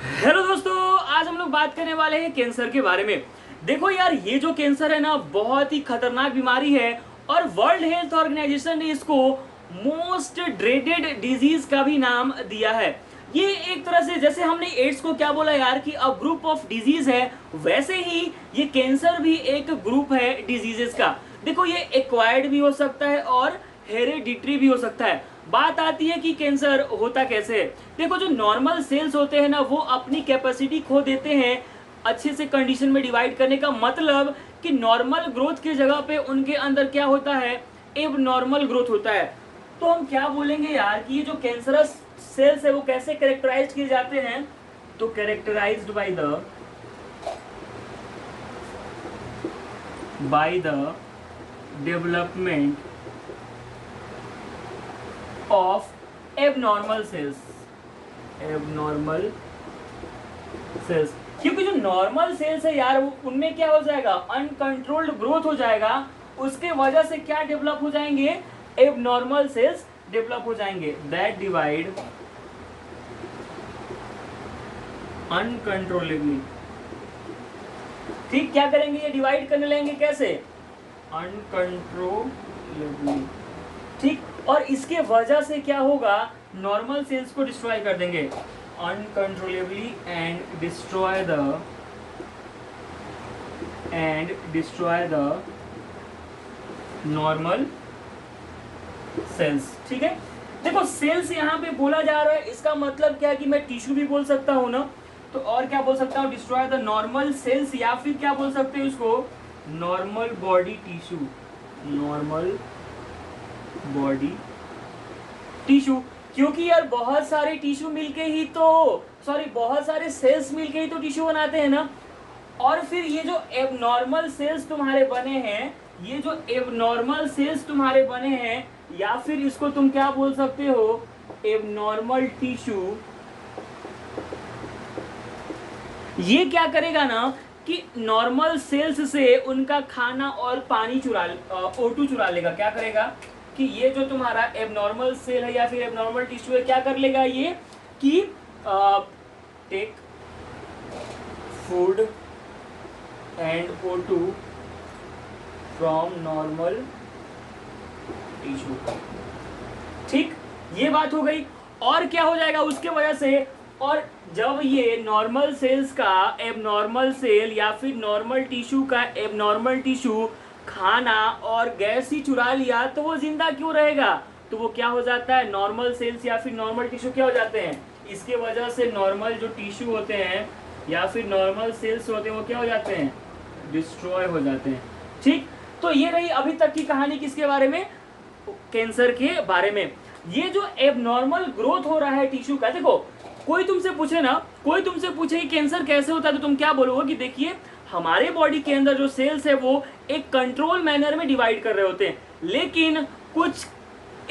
Hello दोस्तों, आज हम लोग बात करने वाले हैं कैंसर के बारे में। देखो यार, ये जो कैंसर है ना, बहुत ही खतरनाक बीमारी है और वर्ल्ड हेल्थ ऑर्गेनाइजेशन ने इसको मोस्ट ड्रेडेड डिजीज का भी नाम दिया है। ये एक तरह से जैसे हमने एड्स को क्या बोला यार कि अ ग्रुप ऑफ डिजीज है, वैसे ही ये कैंसर भी एक ग्रुप है डिजीजेस का। देखो, ये एक्वायर्ड भी हो सकता है और हेरिडिटरी भी हो सकता है। बात आती है कि कैंसर होता कैसे है। देखो, जो नॉर्मल सेल्स होते हैं ना, वो अपनी कैपेसिटी खो देते हैं अच्छे से कंडीशन में डिवाइड करने का। मतलब कि नॉर्मल ग्रोथ की जगह पे उनके अंदर क्या होता है, एब नॉर्मल ग्रोथ होता है। तो हम क्या बोलेंगे यार कि ये जो कैंसरस सेल्स है वो कैसे कैरेक्टराइज किए जाते हैं। तो characterized by the development of abnormal cells. क्योंकि जो नॉर्मल सेल्स है यार, उनमें क्या हो जाएगा, अनकंट्रोल्ड ग्रोथ हो जाएगा। उसके वजह से क्या डेवलप हो जाएंगे, एबनॉर्मल सेल्स डेवलप हो जाएंगे। That divide uncontrollably. ठीक, क्या करेंगे, ये डिवाइड करने लगेंगे कैसे, अनकंट्रोलेबली। ठीक, और इसके वजह से क्या होगा, नॉर्मल सेल्स को डिस्ट्रॉय कर देंगे uncontrollably and destroy the normal sales. ठीक है, देखो सेल्स यहाँ पे बोला जा रहा है, इसका मतलब क्या है कि मैं टिश्यू भी बोल सकता हूँ ना, तो और क्या बोल सकता हूँ, डिस्ट्रॉय द नॉर्मल सेल्स, या फिर क्या बोल सकते हैं उसको, normal body tissue. Normal body tissue, क्योंकि यार बहुत सारे टिश्यू मिलके ही तो, बहुत सारे सेल्स मिलके ही तो टिश्यू बनाते हैं ना। और फिर ये जो एबनॉर्मल सेल्स तुम्हारे बने हैं, या फिर इसको तुम क्या बोल सकते हो, एबनॉर्मल टिश्यू। ये क्या करेगा ना कि नॉर्मल सेल्स से उनका खाना और पानी O2 चुरा लेगा। क्या करेगा कि ये जो तुम्हारा एबनॉर्मल सेल है या फिर एबनॉर्मल टिश्यू है, क्या कर लेगा ये कि take food and O2 from normal tissue. ठीक, ये बात हो गई। और क्या हो जाएगा उसके वजह से, और जब ये नॉर्मल सेल्स का एबनॉर्मल सेल या फिर नॉर्मल टिश्यू का एबनॉर्मल टिश्यू खाना और गैस ही चुरा लिया, तो वो जिंदा क्यों रहेगा, तो वो क्या हो जाता है, नॉर्मल सेल्स या फिर नॉर्मल टिश्यू क्या हो जाते हैं, इसके वजह से नॉर्मल जो टिश्यू होते हैं या फिर नॉर्मल सेल्स होते हैं वो क्या हो जाते हैं, डिस्ट्रॉय हो जाते हैं। ठीक, तो ये रही अभी तक की कहानी किसके बारे में, कैंसर के बारे में। ये जो एबनॉर्मल ग्रोथ हो रहा है टिश्यू का, देखो कोई तुमसे पूछे कि कैंसर कैसे होता है, तो तुम क्या बोलोगे कि देखिए हमारे बॉडी के अंदर जो सेल्स है वो एक कंट्रोल मैनर में डिवाइड कर रहे होते हैं, लेकिन कुछ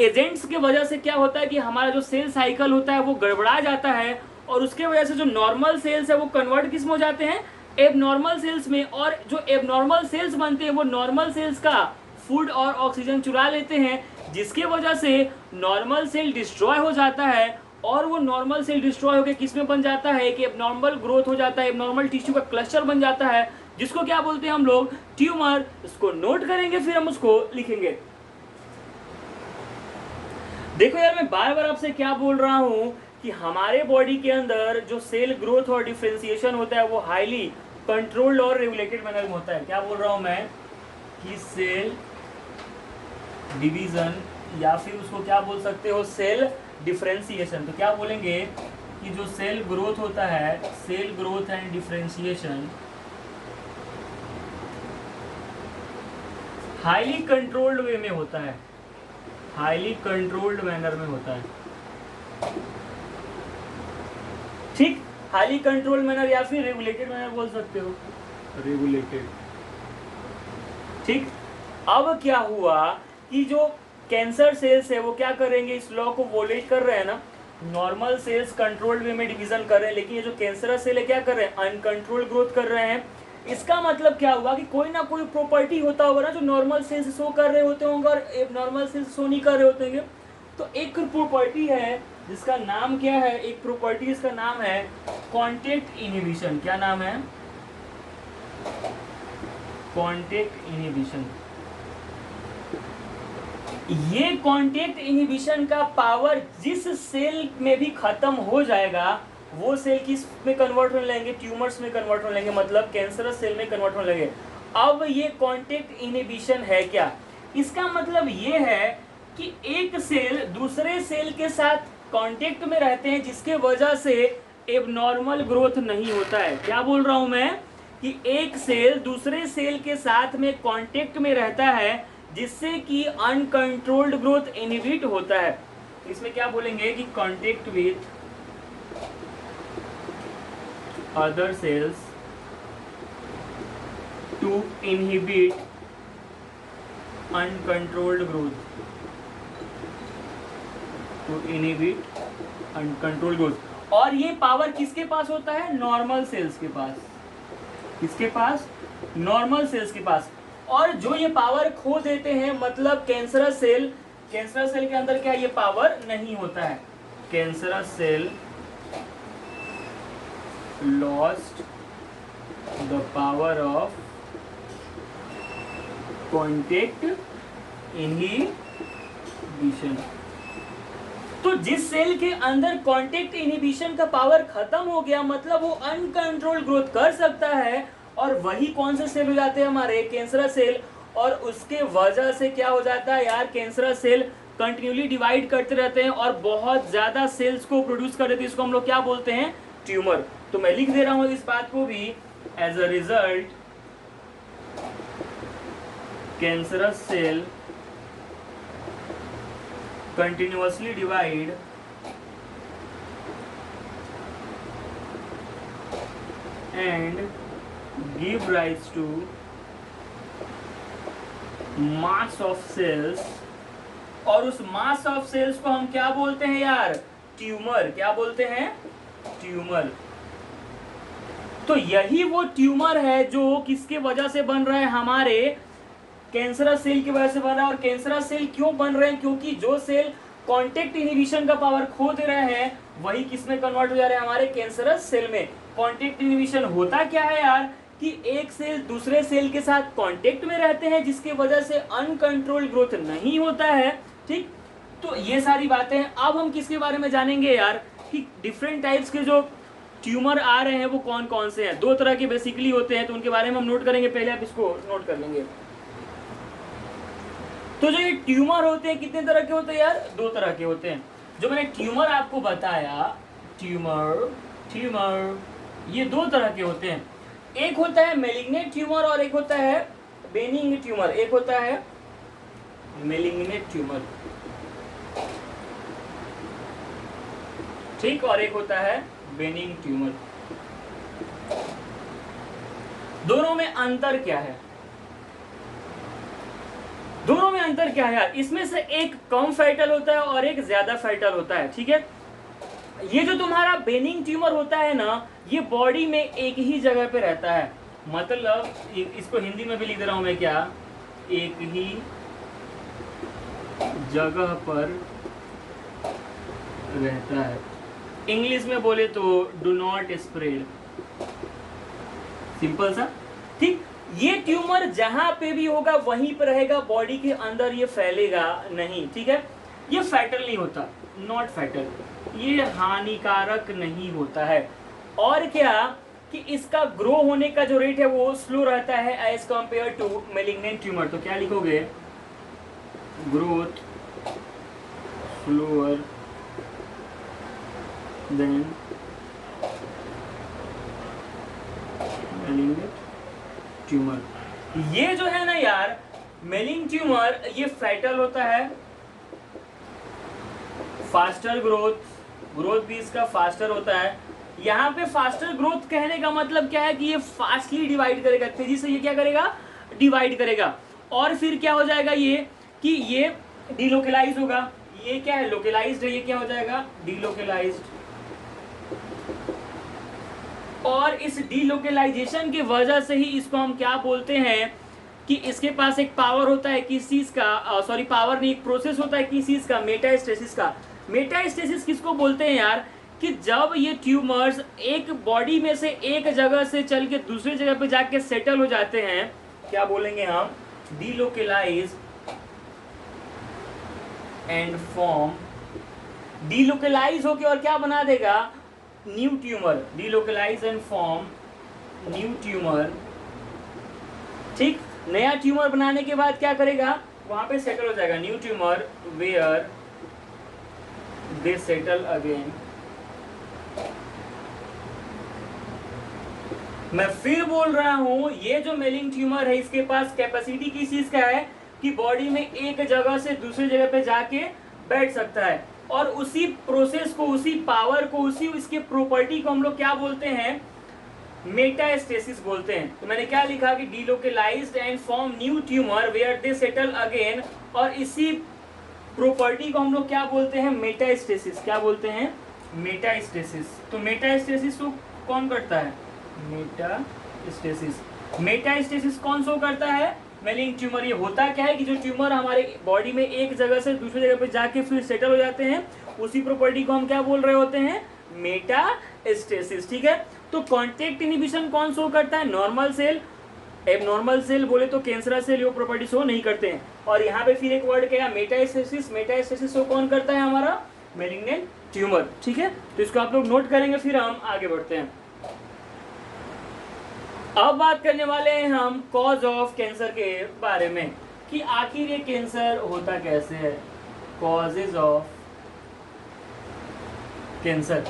एजेंट्स के वजह से क्या होता है कि हमारा जो सेल साइकिल होता है वो गड़बड़ा जाता है, और उसके वजह से जो नॉर्मल सेल्स है वो कन्वर्ट किस में हो जाते हैं, एबनॉर्मल सेल्स में। और जो एबनॉर्मल सेल्स बनते हैं वो नॉर्मल सेल्स का फूड और ऑक्सीजन चुरा लेते हैं, जिसके वजह से नॉर्मल सेल डिस्ट्रॉय हो जाता है। और वो नॉर्मल सेल डिस्ट्रॉय होकर किस में बन जाता है कि एबनॉर्मल ग्रोथ हो जाता है, एबनॉर्मल टिश्यू का क्लस्टर बन जाता है, जिसको क्या बोलते हैं हम लोग, ट्यूमर। इसको नोट करेंगे, फिर हम उसको लिखेंगे। देखो यार, मैं बार बार आपसे क्या बोल रहा हूं कि हमारे बॉडी के अंदर जो सेल ग्रोथ और डिफरेंशिएशन होता है वो हाईली कंट्रोल्ड और रेगुलेटेड मैनर में होता है। क्या बोल रहा हूं मैं कि सेल डिवीजन, या फिर उसको क्या बोल सकते हो, सेल डिफरेंशिएशन। तो क्या बोलेंगे कि जो सेल ग्रोथ होता है, cell growth and differentiation highly controlled way में होता है, हाईली कंट्रोल्ड मैनर में होता है। ठीक, हाईली कंट्रोल्ड मैनर या फिर रेगुलेटेड मैनर बोल सकते हो, रेगुलेटेड। ठीक, अब क्या हुआ कि जो कैंसर सेल्स है वो क्या करेंगे, इस लॉ को वोलेट कर रहे हैं ना, नॉर्मल सेल्स कंट्रोल्ड वे में डिवीजन कर रहे हैं, लेकिन ये जो कैंसरस सेल है क्या कर रहे हैं, अनकंट्रोल्ड ग्रोथ कर रहे हैं। इसका मतलब क्या हुआ कि कोई ना कोई प्रॉपर्टी होता होगा ना जो नॉर्मल सेल्स शो कर रहे होते होंगे और एबनॉर्मल सेल्स शो नहीं कर रहे होते होंगे। तो एक प्रॉपर्टी है जिसका नाम क्या है, एक प्रॉपर्टी इसका नाम है कांटेक्ट इनहिबिशन। क्या नाम है? Contact inhibition. ये कांटेक्ट इनहिबिशन का पावर जिस सेल में भी खत्म हो जाएगा वो सेल किस में कन्वर्ट होने लगेंगे? ट्यूमर्स में कन्वर्ट होने लगेंगे, मतलब कैंसरस सेल में कन्वर्ट होने लगेंगे। अब ये कांटेक्ट इनहिबिशन है क्या? इसका मतलब ये है कि एक सेल दूसरे सेल के साथ कांटेक्ट में रहते हैं जिसके वजह से एबनॉर्मल ग्रोथ नहीं होता है। क्या बोल रहा हूं मैं? कि एक सेल दूसरे सेल के साथ में कांटेक्ट में रहता है जिससे कि अनकंट्रोल्ड ग्रोथ इनहिबिट होता है। इसमें क्या बोलेंगे कि contact with other cells to inhibit uncontrolled growth, to inhibit uncontrolled growth. और ये पावर किसके पास होता है? नॉर्मल सेल्स के पास। किसके पास? नॉर्मल सेल्स के पास। और जो ये पावर खो देते हैं, मतलब कैंसरस सेल के अंदर क्या ये पावर नहीं होता है। Cancerous cell lost the power of contact inhibition. तो जिस सेल के अंदर कांटेक्ट इनहिबिशन का पावर खत्म हो गया, मतलब वो अनकंट्रोल ग्रोथ कर सकता है, और वही कौन से सेल हो जाते हैं? हमारे कैंसरस सेल। और उसके वजह से क्या हो जाता है यार? कैंसरस सेल कंटिन्यूली डिवाइड करते रहते हैं और बहुत ज्यादा सेल्स को प्रोड्यूस कर देते हैं। इसको हम लोग क्या बोलते हैं? ट्यूमर। तो मैं लिख दे रहा हूं इस बात को भी, as a result cancerous cell continuously divide and give rise to mass of cells। और उस मास ऑफ सेल्स को हम क्या बोलते हैं यार? ट्यूमर। क्या बोलते हैं? ट्यूमर। तो यही वो ट्यूमर है जो किसके वजह से बन रहा है? हमारे कैंसरस सेल की वजह से बन रहा है। और कैंसरस सेल क्यों बन रहे हैं? क्योंकि जो सेल कांटेक्ट इनहिबिशन का पावर खो दे रहे हैं वही किस में कन्वर्ट हो जा रहे हैं? हमारे कैंसरस सेल में। कांटेक्ट इनहिबिशन होता क्या है यार? कि एक सेल दूसरे सेल के साथ कांटेक्ट में रहते हैं जिसके वजह से अनकंट्रोल्ड ग्रोथ नहीं होता है। ठीक, तो ये सारी बातें। अब हम किसके बारे में जानेंगे यार? कि डिफरेंट टाइप्स के जो ट्यूमर आ रहे हैं वो कौन कौन से हैं। दो तरह के बेसिकली होते हैं, तो उनके बारे में हम नोट करेंगे। पहले आप इसको नोट कर लेंगे। तो जो ये ट्यूमर होते हैं कितने तरह के होते हैं यार? दो तरह के होते हैं। जो मैंने ट्यूमर आपको बताया, ट्यूमर ये दो तरह के होते हैं। एक होता है मेलिग्नेंट ट्यूमर और एक होता है बेनिग्न ट्यूमर। एक होता है मेलिग्नेंट ट्यूमर, ठीक, और एक होता है बेनिग्न ट्यूमर। दोनों में अंतर क्या है? दोनों में अंतर क्या है यार? इसमें से एक कम फैटल होता है और एक ज्यादा फैटल होता है। ठीक है, ये जो तुम्हारा बेनिग्न ट्यूमर होता है ना, ये बॉडी में एक ही जगह पे रहता है। मतलब इसको हिंदी में भी लिख दे रहा हूं मैं, क्या? एक ही जगह पर रहता है। इंग्लिश में बोले तो डू नॉट स्प्रेड। सिंपल सा। ठीक, ये ट्यूमर जहां पे भी होगा वहीं पर रहेगा, बॉडी के अंदर ये फैलेगा नहीं। ठीक है, ये फैटल नहीं होता, नॉट फैटल, ये हानिकारक नहीं होता है। और क्या कि इसका ग्रो होने का जो रेट है वो स्लो रहता है as compare to malignant tumour. तो क्या लिखोगे? Growth slower than malignant tumour. ये जो है ना यार मेलिग्नेंट ट्यूमर, ये फैटल होता है, फास्टर ग्रोथ भी इसका फास्टर होता है। यहाँ पे फास्टर ग्रोथ कहने का मतलब क्या है? कि ये फास्टली डिवाइड करेगा, तेजी से ये क्या करेगा? डिवाइड करेगा। और फिर क्या हो जाएगा? ये कि ये डिलोकलाइज होगा। ये क्या है? लोकलाइज्ड है। ये क्या हो जाएगा? डिलोकलाइज्ड। और इस डिलोकलाइजेशन की वजह से ही इसको हम क्या बोलते हैं? कि इसके पास एक पावर होता है किस चीज का, सॉरी पावर नहीं, एक प्रोसेस होता है किस चीज का? मेटास्टेसिस का। मेटास्टेसिस किसको बोलते हैं यार, कि जब ये ट्यूमर्स एक बॉडी में से एक जगह से चल के दूसरी जगह पे जाके सेटल हो जाते हैं, क्या बोलेंगे हम, डिलोकेलाइज एंड फॉर्म, डिलोकेलाइज होके और क्या बना देगा, new tumour, delocalise and form new tumour. ठीक, नया ट्यूमर बनाने के बाद क्या करेगा, वहां पे सेटल हो जाएगा, new tumour where they settle again. मैं फिर बोल रहा हूं, ये जो मेलिंग ट्यूमर है इसके पास कैपेसिटी किस चीज का है, कि बॉडी में एक जगह से दूसरी जगह पे जाके बैठ सकता है, और उसी प्रोसेस को, उसी पावर को, उसी इसके प्रॉपर्टी को हम लोग क्या बोलते हैं, मेटास्टेसिस बोलते हैं। तो मैंने क्या लिखा कि delocalised and form new tumour where they settle again, और इसी प्रॉपर्टी को हम लोग क्या बोलते हैं, मेटास्टेसिस। क्या बोलते हैं, मेटास्टेसिस। तो मेटास्टेसिस को कौन करता है, मेटास्टेसिस। मेटास्टेसिस कौन सो करता है, मेलिंग ट्यूमर। ये होता क्या है कि जो ट्यूमर हमारे बॉडी में एक जगह से दूसरी जगह पे जाके फिर सेटल हो जाते हैं, उसी प्रॉपर्टी को हम क्या बोल रहे होते हैं, मेटास्टेसिस। ठीक है, तो कॉन्टैक्ट इनहिबिशन कौन शो करता है, नॉर्मल सेल। एबनॉर्मल सेल बोले तो कैंसरस सेल, ये प्रॉपर्टी शो नहीं करते हैं। और यहाँ पे फिर एक वर्ड क्या है, मेटास्टेसिस। मेटास्टेसिस शो कौन करता है, हमारा मेलिग्नेंट ट्यूमर। ठीक है, तो इसको आप लोग नोट करेंगे, फिर हम आगे बढ़ते हैं। अब बात करने वाले हैं हम कॉज ऑफ कैंसर के बारे में, कि आखिर ये कैंसर होता कैसे है, कॉजेज ऑफ कैंसर।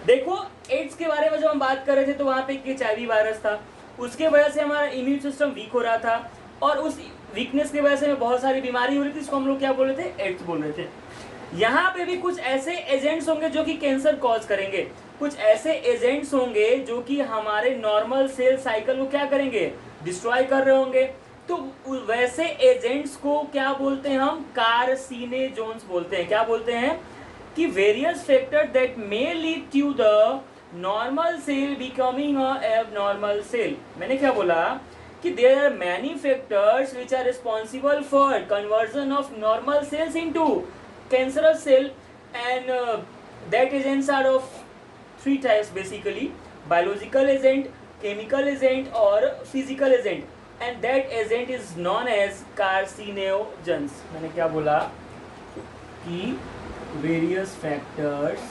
देखो, एड्स के बारे में जब हम बात कर रहे थे तो वहां पे एक HIV वायरस था, उसके वजह से हमारा इम्यून सिस्टम वीक हो रहा था, और उस वीकनेस की वजह से बहुत सारी बीमारी हो रही थी, इसको हम लोग क्या बोल रहे थे, एड्स बोल रहे थे। यहाँ पे भी कुछ ऐसे एजेंट्स होंगे जो कि कैंसर कॉज करेंगे, कुछ ऐसे एजेंट्स होंगे जो कि हमारे नॉर्मल सेल साइकिल को क्या करेंगे, डिस्ट्रॉय कर रहे होंगे। तो वैसे एजेंट्स को क्या बोलते हैं हम, कार्सिनोजेन्स बोलते हैं। क्या बोलते हैं, कि various factor that may lead to the normal cell becoming a abnormal cell. मैंने क्या बोला, कि there are many factors which are responsible for conversion of normal cells into cancerous cell, and that agents are of three types basically: biological agent, chemical agent और physical agent, and that agent is known as carcinogens। मैंने क्या बोला, कि various factors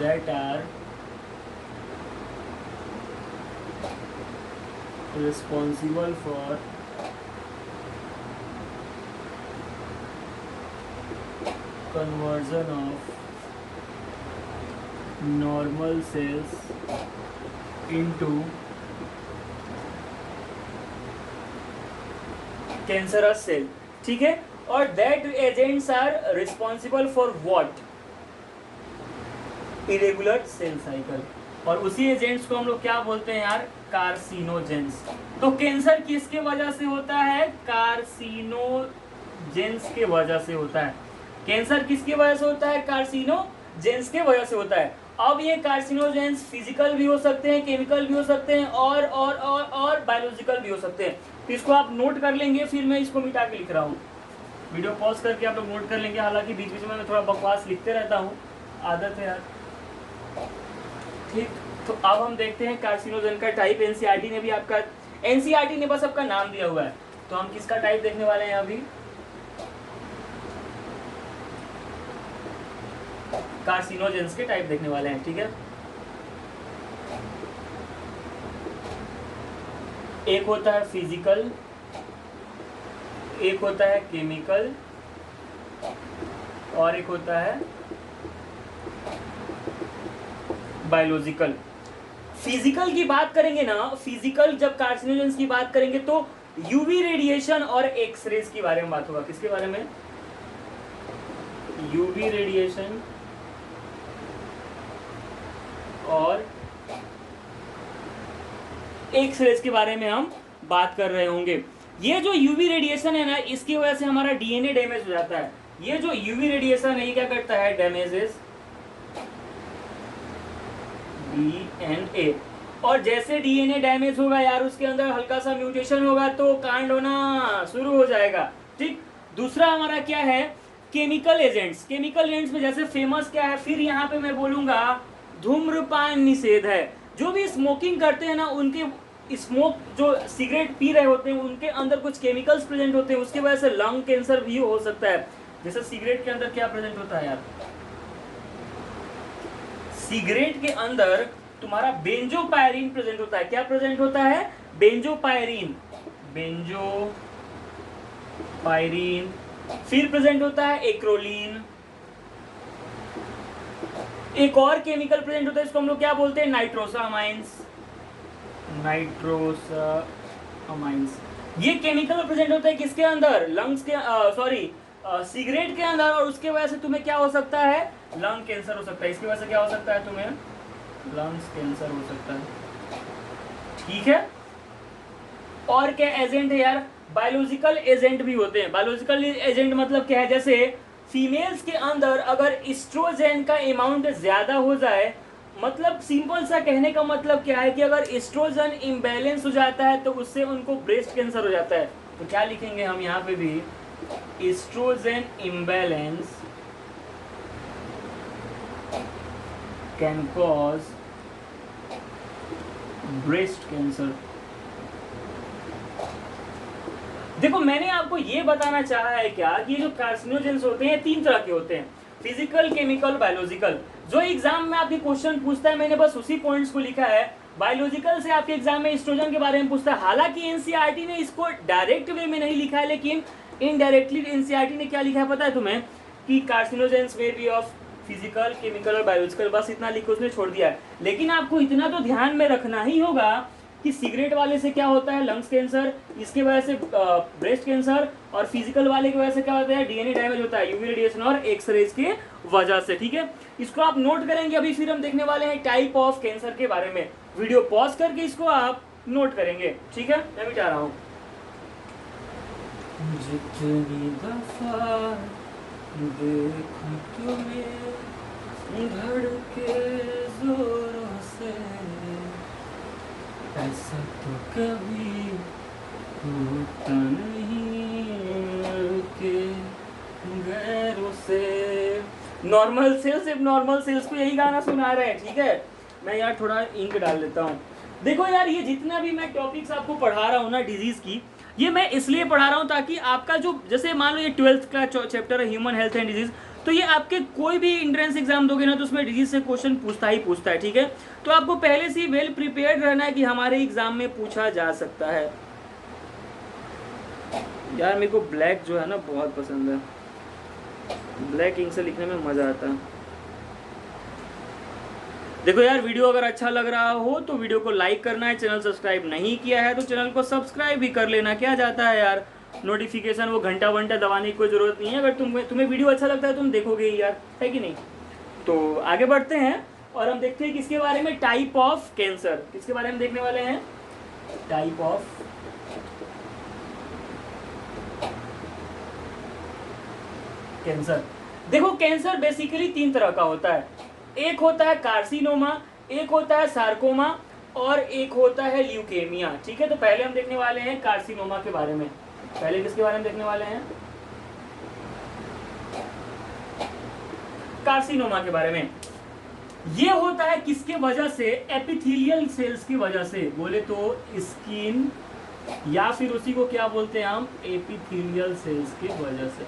that are responsible for conversion of normal cells into cancerous cell। ठीक है, और that agents are responsible for what, irregular cell cycle, और उसी agents को हम लोग क्या बोलते हैं यार, कार्सिनोजेंस। तो कैंसर किसके वजह से होता है, कार्सिनोजेंस के वजह से होता है। कैंसर किसकी वजह से होता है, कार्सिनोजेंस के वजह से होता है। अब ये कार्सिनोजेंस फिजिकल भी हो सकते हैं, केमिकल भी हो सकते हैं, और बायोलॉजिकल भी हो सकते हैं। तो इसको आप नोट कर लेंगे, फिर मैं इसको मिटा के लिख रहा हूँ। वीडियो पॉज करके आप लोग नोट कर लेंगे, हालांकि बीच बीच में मैं थोड़ा बकवास लिखते रहता हूँ, आदत है यार। ठीक, तो अब हम देखते हैं कार्सिनोजेन का टाइप। एनसीईआरटी ने भी आपका, एनसीईआरटी ने बस आपका नाम दिया हुआ है, तो हम किसका टाइप देखने वाले हैं अभी, कार्सिनोजेंस के टाइप देखने वाले हैं। ठीक है, एक होता है फिजिकल, एक होता है केमिकल, और एक होता है बायोलॉजिकल। फिजिकल की बात करेंगे ना, फिजिकल जब कार्सिनोजेंस की बात करेंगे तो यूवी रेडिएशन और एक्सरेज के बारे में बात होगा। किसके बारे में, यूवी रेडिएशन और एक्सरेज के बारे में हम बात कर रहे होंगे। ये जो यूवी रेडिएशन है ना, इसकी वजह से हमारा डीएनए डैमेज हो जाता है। ये जो यूवी रेडिएशन है ये क्या करता है, डैमेजेस डीएनए, और जैसे डीएनए डैमेज होगा यार, उसके अंदर हल्का सा म्यूटेशन होगा तो कांड होना शुरू हो जाएगा। ठीक। दूसरा हमारा क्या है, केमिकल एजेंट्स। केमिकल एजेंट्स में जैसे फेमस क्या है, फिर यहाँ पे मैं बोलूंगा धूम्रपान निषेध है। जो भी स्मोकिंग करते हैं ना, उनके स्मोक जो सिगरेट पी रहे होते हैं उनके अंदर कुछ केमिकल्स प्रेजेंट होते हैं, उसकी वजह से लंग कैंसर भी हो सकता है। जैसे सिगरेट के अंदर क्या प्रेजेंट होता है यार, सिगरेट के अंदर तुम्हारा बेंजोपायरिन प्रेजेंट होता है। क्या प्रेजेंट होता है, बेंजोपायरिन, बेंजोपायरिन। फिर प्रेजेंट होता है एक्रोलीन। एक और केमिकल प्रेजेंट होता है, इसको हम लोग क्या बोलते हैं, नाइट्रोसामाइंस, नाइट्रोसामाइंस। ये केमिकल प्रेजेंट होता है किसके अंदर, लंग्स के, सॉरी सिगरेट के अंदर, और उसके वजह से तुम्हें क्या हो सकता है, लंग कैंसर हो सकता है। इसकी वजह से क्या हो सकता है, तुम्हें लंग्स कैंसर हो सकता है। ठीक है। और क्या एजेंट है यार, बायोलॉजिकल एजेंट भी होते हैं। बायोलॉजिकल एजेंट मतलब क्या है, जैसे फीमेल्स के अंदर अगर एस्ट्रोजन का अमाउंट ज्यादा हो जाए, मतलब सिंपल सा कहने का मतलब क्या है कि अगर एस्ट्रोजन इम्बैलेंस हो जाता है तो उससे उनको ब्रेस्ट कैंसर हो जाता है। तो क्या लिखेंगे हम यहाँ पे भी, oestrogen imbalance can cause breast cancer. देखो मैंने आपको ये बताना चाहा है क्या कि जो कार्सिनोजेंस होते हैं तीन तरह के होते हैं, फिजिकल, केमिकल, बायोलॉजिकल। जो एग्जाम में आपके क्वेश्चन पूछता है मैंने बस उसी पॉइंट्स को लिखा है। बायोलॉजिकल से आपके एग्जाम में एस्ट्रोजन के बारे में पूछता है, हालांकि एनसीईआरटी ने इसको डायरेक्ट वे में नहीं लिखा है, लेकिन इनडायरेक्टली एनसीईआरटी ने क्या लिखा है पता है तुम्हें, कि carcinogens may be of physical, chemical और बायोलॉजिकल, बस इतना लिखो, उसने छोड़ दिया है। लेकिन आपको इतना तो ध्यान में रखना ही होगा कि सिगरेट वाले से क्या होता है, लंग्स कैंसर, इसके वजह से ब्रेस्ट कैंसर, और फिजिकल वाले की वजह से क्या होता है, डीएनए डैमेज होता है यूवी रेडिएशन और एक्सरेज के वजह से। ठीक है, इसको आप नोट करेंगे। अभी फिर हम देखने वाले हैं टाइप ऑफ कैंसर के बारे में। वीडियो पॉज करके इसको आप नोट करेंगे। ठीक है, मैं मिटा रहा हूँ। जितनी दफा देखूं तुम्हें धड़के जोरों से, ऐसा तो कभी होता नहीं के गैरों से। नॉर्मल सेल्स, सिर्फ नॉर्मल सेल्स को यही गाना सुना रहे हैं। ठीक है, मैं यार थोड़ा इंक डाल लेता हूँ। देखो यार, ये जितना भी मैं टॉपिक्स आपको पढ़ा रहा हूँ ना डिजीज की, ये मैं इसलिए पढ़ा रहा हूँ ताकि आपका जो, जैसे मान लो ये 12th का चैप्टर है ह्यूमन हेल्थ एंड डिजीज, तो ये आपके कोई भी एंट्रेंस एग्जाम दोगे ना तो उसमें डिजीज से क्वेश्चन पूछता ही पूछता है। ठीक है, तो आपको पहले से ही वेल प्रिपेयर्ड रहना है कि हमारे एग्जाम में पूछा जा सकता है। यार मेरे को ब्लैक जो है ना बहुत पसंद है, ब्लैक इंक से लिखने में मजा आता है। देखो यार, वीडियो अगर अच्छा लग रहा हो तो वीडियो को लाइक करना है, चैनल सब्सक्राइब नहीं किया है तो चैनल को सब्सक्राइब भी कर लेना। क्या जाता है यार, नोटिफिकेशन वो घंटा वंटा दबाने की कोई जरूरत नहीं है। अगर तुम्हें वीडियो अच्छा लगता है तुम देखोगे ही यार, है कि नहीं। तो आगे बढ़ते हैं और हम देखते हैं किसके बारे में, टाइप ऑफ कैंसर। किसके बारे में देखने वाले हैं, टाइप ऑफ कैंसर। देखो कैंसर बेसिकली तीन तरह का होता है, एक होता है कार्सिनोमा, एक होता है सार्कोमा, और एक होता है ल्यूकेमिया। ठीक है, तो पहले हम देखने वाले हैं कार्सिनोमा के बारे में। पहले किसके बारे में देखने वाले हैं, कार्सिनोमा के बारे में। ये होता है किसके वजह से, एपिथेलियल सेल्स की वजह से। बोले तो स्किन, या फिर उसी को क्या बोलते हैं हम, एपिथेलियल सेल्स की वजह से।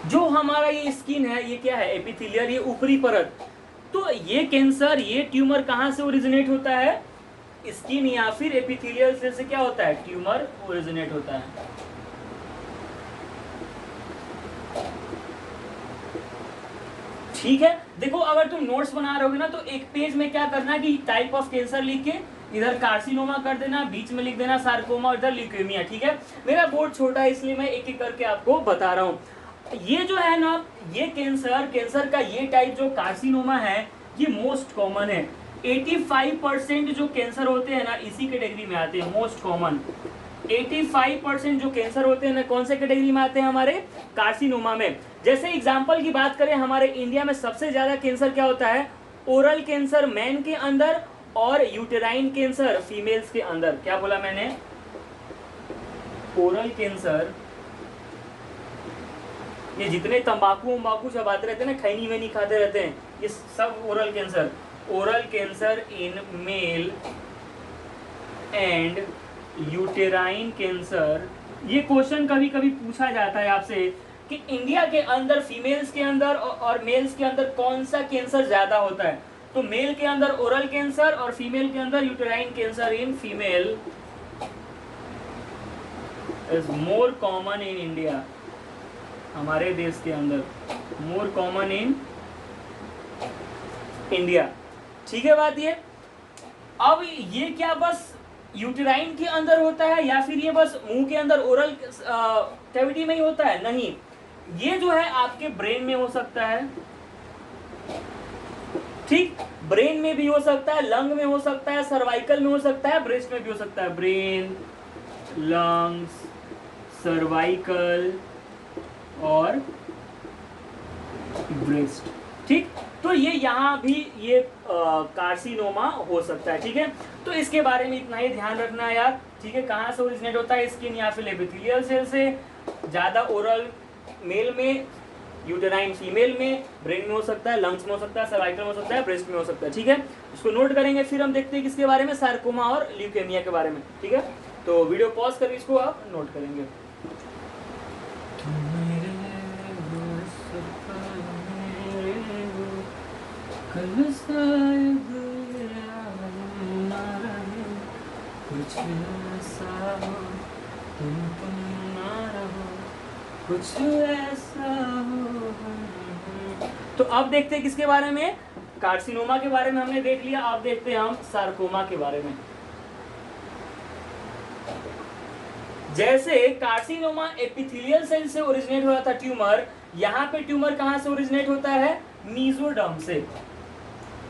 जो हमारा ये स्किन है, ये क्या है, एपिथेलियल, ये ऊपरी परत। तो ये कैंसर, ये ट्यूमर कहां से ओरिजिनेट होता है, स्किन या फिर एपिथेलियल सेल से क्या होता है, ट्यूमर ओरिजिनेट होता है। ठीक है, देखो अगर तुम नोट्स बना रहे होगे ना तो एक पेज में क्या करना है कि टाइप ऑफ कैंसर लिख के इधर कार्सिनोमा कर देना, बीच में लिख देना सार्कोमा, इधर ल्यूकेमिया। ठीक है, मेरा बोर्ड छोटा है इसलिए मैं एक एक करके आपको बता रहा हूँ। ये जो है ना, ये कैंसर का ये टाइप जो कार्सिनोमा है, ये मोस्ट कॉमन है। 85% जो कैंसर होते हैं ना इसी कैटेगरी में आते हैं, मोस्ट कॉमन। 85% जो कैंसर होते हैं ना कौन से कैटेगरी में आते हैं, हमारे कार्सिनोमा में। जैसे एग्जांपल की बात करें, हमारे इंडिया में सबसे ज्यादा कैंसर क्या होता है, ओरल कैंसर मैन के अंदर और यूटेराइन कैंसर फीमेल्स के अंदर। क्या बोला मैंने, ओरल कैंसर, ये जितने तंबाकू चबाते रहते हैं ना, खैनी वैनी खाते रहते हैं, ये सब oral cancer. Oral cancer in male and uterine cancer. ये क्वेश्चन कभी कभी पूछा जाता है आपसे कि इंडिया के अंदर फीमेल्स के अंदर और मेल्स के अंदर कौन सा कैंसर ज्यादा होता है। तो मेल के अंदर ओरल कैंसर और फीमेल के अंदर uterine cancer in female is more common in India. हमारे देश के अंदर मोर कॉमन इन इंडिया। ठीक है बात ये। अब ये क्या बस यूटेराइन के अंदर होता है या फिर ये बस मुंह के अंदर ओरल कैविटी में ही होता है? नहीं, ये जो है आपके ब्रेन में हो सकता है, ठीक, ब्रेन में भी हो सकता है, लंग में हो सकता है, सर्वाइकल में हो सकता है, ब्रेस्ट में भी हो सकता है। ब्रेन, लंग्स, सर्वाइकल और ब्रेस्ट, ठीक। तो ये यहाँ भी ये कार्सिनोमा हो सकता है, ठीक है। तो इसके बारे में इतना ही ध्यान रखना है यार, ठीक है। कहाँ से ओरिजिनेट होता है? स्किन या फिर एपिथेलियल सेल से, ज़्यादा ओरल मेल में, यूटेराइन फीमेल में, ब्रेन में हो सकता है, लंग्स में हो सकता है, सर्वाइकल में हो सकता है, ब्रेस्ट में हो सकता है, ठीक है। इसको नोट करेंगे, फिर हम देखते हैं किसके बारे में, सार्कोमा और ल्यूकेमिया के बारे में, ठीक है। तो वीडियो पॉज करके इसको आप नोट करेंगे। कुछ ऐसा हो तुम ना रहो, कुछ ऐसा हो। तो अब देखते हैं किसके बारे में, कार्सिनोमा के बारे में हमने देख लिया। अब देखते हैं हम सार्कोमा के बारे में। जैसे कार्सिनोमा एपिथेलियल सेल से ओरिजिनेट हो रहा था ट्यूमर, यहाँ पे ट्यूमर कहाँ से ओरिजिनेट होता है? मीजोडर्म से।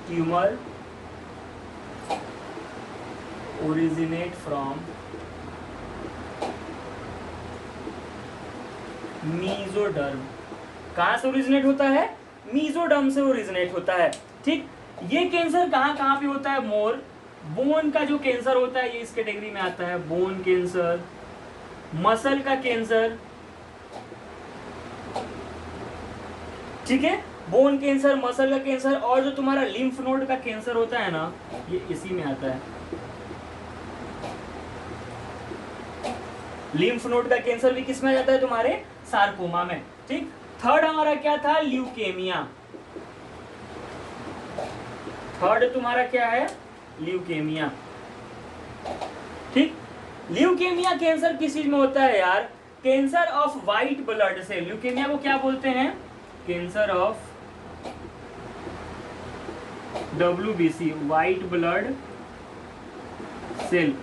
Tumour originate from mesoderm. कहाँ से ओरिजिनेट होता है? मीजोडर्म से ओरिजिनेट होता है, ठीक। ये कैंसर कहाँ कहाँ पे होता है? मोर बोन का जो कैंसर होता है ये इस कैटेगरी में आता है, बोन कैंसर। मसल का कैंसर, ठीक है, बोन कैंसर, मसल का कैंसर, और जो तुम्हारा लिम्फ नोड का कैंसर होता है ना, ये इसी में आता है। लिम्फ नोड का कैंसर भी किस में आ जाता है? तुम्हारे सार्कोमा में, ठीक। थर्ड हमारा क्या था? ल्यूकेमिया। थर्ड तुम्हारा क्या है? ल्यूकेमिया, ठीक। ल्यूकेमिया कैंसर किस चीज में होता है यार? Cancer of white blood cell. Leukaemia को क्या बोलते हैं? Cancer of WBC, white blood cell.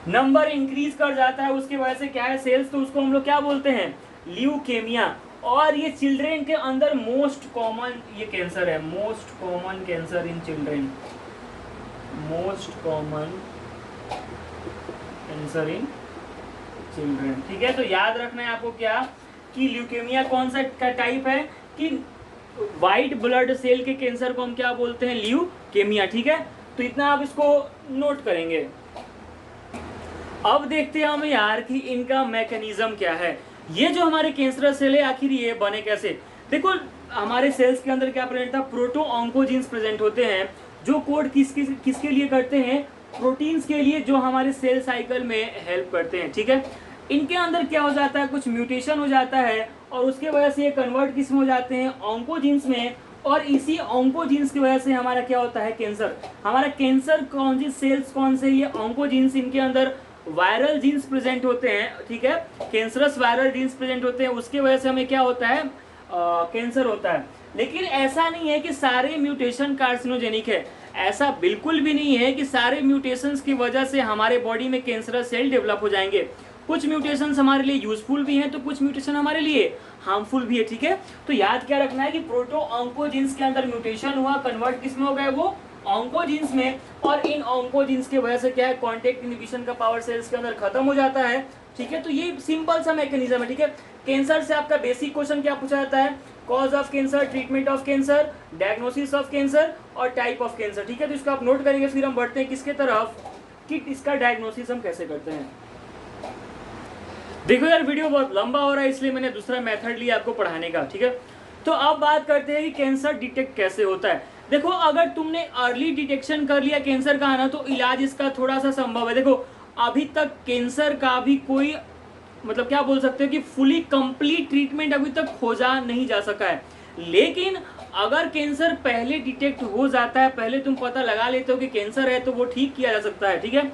Number increase कर जाता है, उसकी वजह से क्या है? सेल्स, तो उसको हम लोग क्या बोलते हैं? ल्यूकेमिया। और ये चिल्ड्रेन के अंदर मोस्ट कॉमन ये कैंसर है, most common cancer in children, most common cancer in children, ठीक है। तो याद रखना है आपको क्या, कि ल्यूकेमिया कौन सा का टाइप है, कि व्हाइट ब्लड सेल के कैंसर को हम क्या बोलते हैं? ल्यूकेमिया, ठीक है। तो इतना आप इसको नोट करेंगे। अब देखते हैं हम यार कि इनका मैकेनिज्म क्या है। ये जो हमारे कैंसरस सेल है आखिर ये बने कैसे? देखो हमारे सेल्स के अंदर क्या प्रेजेंट था? प्रोटो ऑन्कोजीन्स प्रेजेंट होते हैं, जो कोड किसके लिए करते हैं? प्रोटीन्स के लिए, जो हमारे सेल साइकिल में हेल्प करते हैं, ठीक है। इनके अंदर क्या हो जाता है? कुछ म्यूटेशन हो जाता है और उसके वजह से ये कन्वर्ट किस में हो जाते हैं? ऑन्कोजीन्स में। और इसी ऑन्कोजीन्स की वजह से हमारा क्या होता है? कैंसर। हमारा कैंसर कौन सी सेल्स कौन से? ये ऑन्कोजीन्स, इनके अंदर वायरल जीन्स प्रेजेंट होते हैं, ठीक है, कैंसरस वायरल जीन्स प्रेजेंट होते हैं, उसकी वजह से हमें क्या होता है? कैंसर होता है। लेकिन ऐसा नहीं है कि सारे म्यूटेशन कार्सिनोजेनिक है, ऐसा बिल्कुल भी नहीं है कि सारे म्यूटेशंस की वजह से हमारे बॉडी में कैंसरस सेल डेवलप हो जाएंगे। कुछ म्यूटेशंस हमारे लिए यूजफुल भी हैं, तो कुछ म्यूटेशन हमारे लिए हार्मफुल भी है, ठीक है। तो याद क्या रखना है कि प्रोटो ऑन्कोजीन्स के अंदर म्यूटेशन हुआ, कन्वर्ट किस में हो गए? वो ऑन्कोजीन्स में। और इन ऑन्कोजीन्स की वजह से क्या है? कॉन्टेक्ट इनहिबिशन का पावर सेल्स के अंदर खत्म हो जाता है, ठीक है। तो ये सिंपल सा मैकेनिज्म है, ठीक है। कैंसर से आपका बेसिक क्वेश्चन क्या पूछा जाता है? Cause of cancer, treatment of cancer, diagnosis of cancer और टाइप ऑफ कैंसर, ठीक है। तो इसको आप नोट करेंगे, फिर हम बढ़ते हैं किसके तरफ, कि इसका डायग्नोसिस हम कैसे करते हैं। देखो यार वीडियो बहुत लंबा हो रहा है, इसलिए मैंने दूसरा मेथड लिया आपको पढ़ाने का, ठीक है। तो अब बात करते हैं कि कैंसर डिटेक्ट कैसे होता है। देखो अगर तुमने अर्ली डिटेक्शन कर लिया कैंसर का ना, तो इलाज इसका थोड़ा सा संभव है। देखो अभी तक कैंसर का भी कोई मतलब क्या बोल सकते हो कि फुली कंप्लीट ट्रीटमेंट अभी तक खोजा नहीं जा सका है। लेकिन अगर कैंसर पहले डिटेक्ट हो जाता है, पहले तुम पता लगा लेते हो कि कैंसर है, तो वो ठीक किया जा सकता है, ठीक है।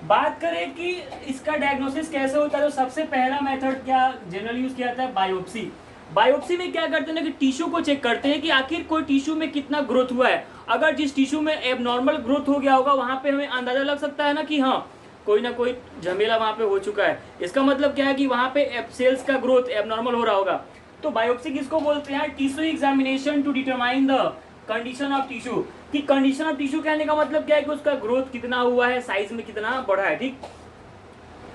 बात करें कि इसका डायग्नोसिस कैसे होता है, तो सबसे पहला मेथड क्या जनरल यूज किया जाता है, बायोप्सी। बायोप्सी में क्या करते हैं ना कि टिश्यू को चेक करते हैं कि आखिर कोई टिश्यू में कितना ग्रोथ हुआ है। अगर जिस टिश्यू में एबनॉर्मल ग्रोथ हो गया होगा, वहां पे हमें अंदाजा लग सकता है ना कि हाँ कोई ना कोई झमेला वहां पे हो चुका है। इसका मतलब क्या है कि वहां पे सेल्स का ग्रोथ एबनॉर्मल हो रहा होगा। तो बायोप्सी किसको बोलते हैं, tissue examination to determine the condition of tissue. कि कंडीशन ऑफ टिश्यू कहने का मतलब क्या है कि उसका ग्रोथ कितना हुआ है, साइज में कितना बढ़ा है, ठीक।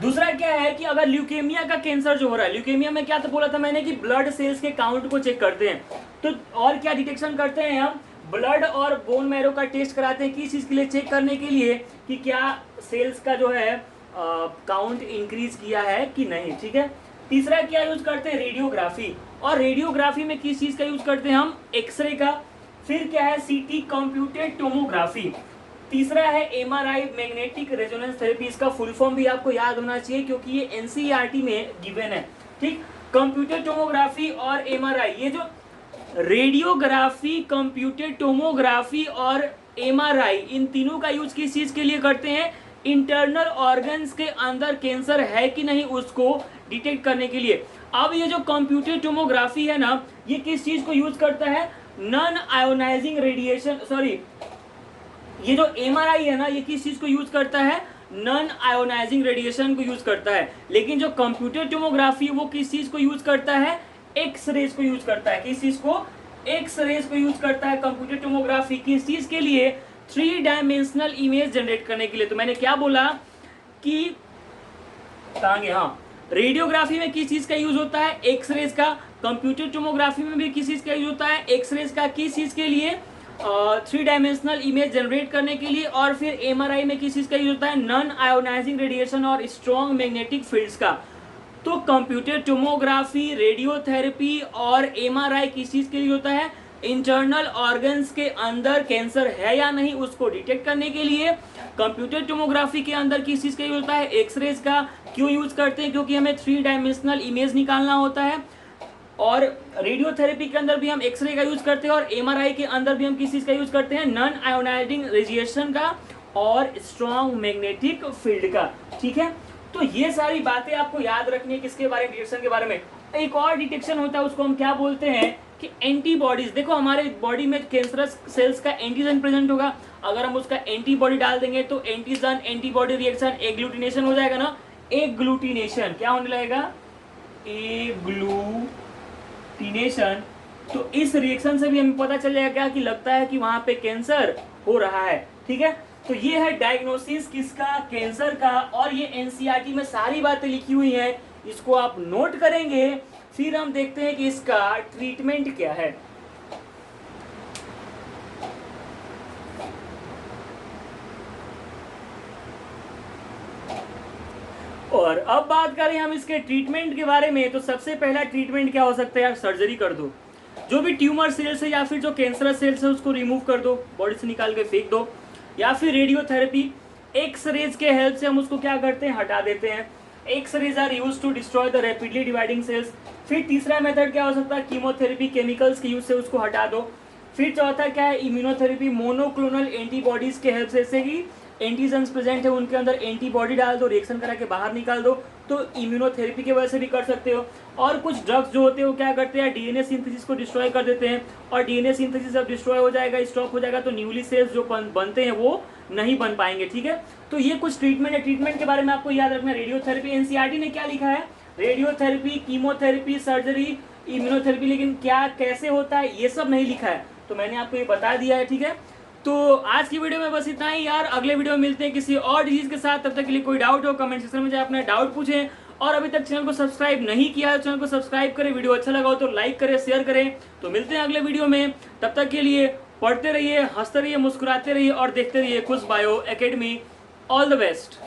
दूसरा क्या है कि अगर ल्यूकेमिया का कैंसर जो हो रहा है, ल्यूकेमिया में क्या तो बोला था मैंने कि ब्लड सेल्स के काउंट को चेक करते हैं। तो और क्या डिटेक्शन करते हैं हम, ब्लड और बोन मैरो का टेस्ट कराते हैं। किस चीज के लिए, चेक करने के लिए कि क्या सेल्स का जो है काउंट इंक्रीज किया है कि नहीं, ठीक है। तीसरा क्या यूज करते हैं, रेडियोग्राफी। और रेडियोग्राफी में किस चीज का यूज करते हैं हम, एक्सरे का। फिर क्या है, सीटी कंप्यूटेड टोमोग्राफी। तीसरा है एमआरआई, मैग्नेटिक रेजोनेंस थेरेपी। इसका फुल फॉर्म भी आपको याद होना चाहिए क्योंकि ये एनसीईआरटी में गिवन है, ठीक। कंप्यूटर टोमोग्राफी और एमआरआई, ये जो रेडियोग्राफी, कंप्यूटर टोमोग्राफी और एमआरआई, इन तीनों का यूज किस चीज के लिए करते हैं, इंटरनल ऑर्गन्स के अंदर कैंसर है कि नहीं उसको डिटेक्ट करने के लिए। अब ये जो कंप्यूटर टोमोग्राफी है ना, ये किस चीज को यूज करता है, नॉन आयोनाइजिंग रेडिएशन, सॉरी ये जो एमआरआई है ना, ये किस चीज को यूज करता है, नॉन आयोनाइजिंग रेडिएशन को यूज करता है। लेकिन जो कंप्यूटर टोमोग्राफी वो किस चीज को यूज करता है, एक्स रेज को यूज करता है। किस चीज को, एक्स रेज को यूज करता है कंप्यूटर टोमोग्राफी। किस चीज के लिए, 3 डायमेंशनल इमेज जनरेट करने के लिए। तो मैंने क्या बोला कि कहांगे, हाँ रेडियोग्राफी में किस चीज का यूज होता है, एक्स रेज का। कंप्यूटर टोमोग्राफी में भी किस चीज का यूज होता है, एक्स रेज का। किस चीज के लिए, 3 डायमेंशनल इमेज जनरेट करने के लिए। और फिर एमआरआई में किस चीज का यूज होता है, नॉन आयोनाइजिंग रेडिएशन और स्ट्रॉन्ग मैग्नेटिक फील्ड्स का। तो कंप्यूटर टोमोग्राफी, रेडियोथेरेपी और एमआरआई किस चीज के लिए होता है, इंटरनल ऑर्गन्स के अंदर कैंसर है या नहीं उसको डिटेक्ट करने के लिए। कंप्यूटर टोमोग्राफी के अंदर किस चीज का यूज होता है, एक्सरेज का। क्यों यूज करते हैं, क्योंकि हमें 3 डायमेंशनल इमेज निकालना होता है। और रेडियोथेरेपी के अंदर भी हम एक्सरे का यूज करते हैं, और एमआरआई के अंदर भी हम किस चीज का यूज करते हैं, नॉन आयोनाइजिंग रेडिएशन का और स्ट्रॉन्ग मैग्नेटिक फील्ड का, ठीक है। तो ये सारी बातें आपको याद रखनी है किसके बारे में, डिटेक्शन के बारे में। एक और डिटेक्शन होता है, उसको हम क्या बोलते हैं कि एंटीबॉडीज। देखो हमारे बॉडी में कैंसरस सेल्स का एंटीजन प्रेजेंट होगा, अगर हम उसका एंटीबॉडी डाल देंगे तो एंटीजन एंटीबॉडी रिएक्शन एग्लूटिनेशन हो जाएगा ना, एग्लूटिनेशन क्या होने लगेगा, एग्लूटिनेशन। तो इस रिएक्शन से भी हमें पता चल जाएगा कि लगता है कि वहां पे कैंसर हो रहा है, ठीक है। तो ये है डायग्नोसिस किसका, कैंसर का। और ये एनसीईआरटी में सारी बातें लिखी हुई हैं, इसको आप नोट करेंगे। फिर हम देखते हैं कि इसका ट्रीटमेंट क्या है। और अब बात करें हम इसके ट्रीटमेंट के बारे में, तो सबसे पहला ट्रीटमेंट क्या हो सकता है यार, सर्जरी कर दो। जो भी ट्यूमर सेल्स है या फिर जो कैंसरस सेल्स है उसको रिमूव कर दो, बॉडी से निकाल के फेंक दो। या फिर रेडियोथेरेपी, एक्स रेज के हेल्प से हम उसको क्या करते हैं, हटा देते हैं। X rays are use to destroy the rapidly dividing cells. फिर तीसरा मेथड क्या हो सकता है, कीमोथेरेपी, केमिकल्स के यूज से उसको हटा दो। फिर चौथा क्या है, इम्यूनोथेरेपी, मोनोक्लोनल एंटीबॉडीज के हेल्प से, जैसे कि एंटीजन्स प्रेजेंट है उनके अंदर एंटीबॉडी डाल दो, रिएक्शन करा के बाहर निकाल दो। तो इम्यूनोथेरेपी की वजह से भी कर सकते हो। और कुछ ड्रग्स जो होते हैं वो क्या करते हैं, डीएनए सिंथेसिस को डिस्ट्रॉय कर देते हैं। और डीएनए सिंथेसिस जब डिस्ट्रॉय हो जाएगा, स्टॉप हो जाएगा, तो न्यूली सेल्स जो बनते हैं वो नहीं बन पाएंगे, ठीक है। तो ये कुछ ट्रीटमेंट है। ट्रीटमेंट के बारे में आपको याद रखना, रेडियोथेरेपी, एनसीईआरटी ने क्या लिखा है, रेडियोथेरेपी, कीमोथेरेपी, सर्जरी, इम्यूनोथेरेपी, लेकिन क्या कैसे होता है ये सब नहीं लिखा है। तो मैंने आपको ये बता दिया है, ठीक है। तो आज की वीडियो में बस इतना ही यार, अगले वीडियो में मिलते हैं किसी और डिजीज के साथ। तब तक के लिए कोई डाउट हो कमेंट सेक्शन में जाए अपना डाउट पूछें। और अभी तक चैनल को सब्सक्राइब नहीं किया है, चैनल को सब्सक्राइब करें। वीडियो अच्छा लगा हो तो लाइक करें, शेयर करें। तो मिलते हैं अगले वीडियो में, तब तक के लिए पढ़ते रहिए, हंसते रहिए, मुस्कुराते रहिए और देखते रहिए खुश bio academy. All the best.